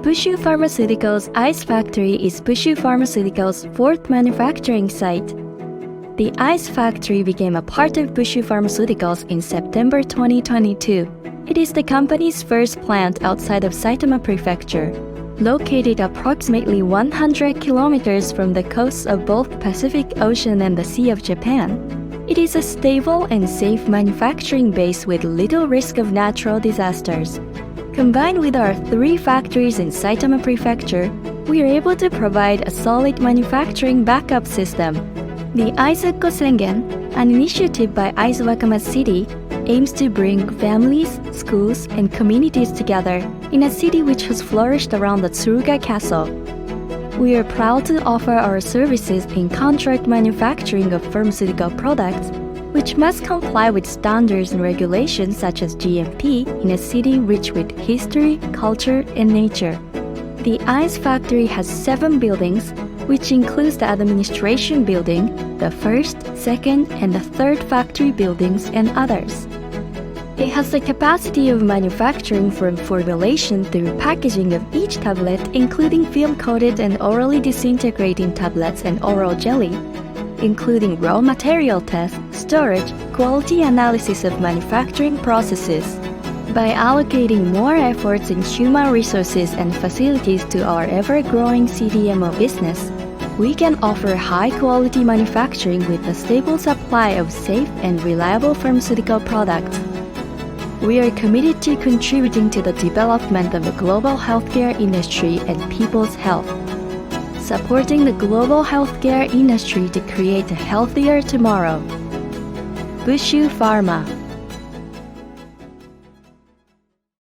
Bushu Pharmaceuticals Ice Factory is Bushu Pharmaceuticals' fourth manufacturing site. The ice factory became a part of Bushu Pharmaceuticals in September 2022. It is the company's first plant outside of Saitama Prefecture, located approximately 100 kilometers from the coasts of both Pacific Ocean and the Sea of Japan. It is a stable and safe manufacturing base with little risk of natural disasters. Combined with our 3 factories in Saitama Prefecture, we are able to provide a solid manufacturing backup system. The Aizu Sengen, an initiative by Aizu Wakamatsu City, aims to bring families, schools, and communities together in a city which has flourished around the Tsuruga Castle. We are proud to offer our services in contract manufacturing of pharmaceutical products, which must comply with standards and regulations such as GMP in a city rich with history, culture, and nature. The ice factory has 7 buildings, which includes the administration building, the first, second, and the third factory buildings, and others. It has the capacity of manufacturing from formulation through packaging of each tablet, including film-coated and orally disintegrating tablets and oral jelly, including raw material tests, storage, quality analysis of manufacturing processes. By allocating more efforts in human resources and facilities to our ever-growing CDMO business, we can offer high-quality manufacturing with a stable supply of safe and reliable pharmaceutical products. We are committed to contributing to the development of the global healthcare industry and people's health, supporting the global healthcare industry to create a healthier tomorrow. Bushu Pharma.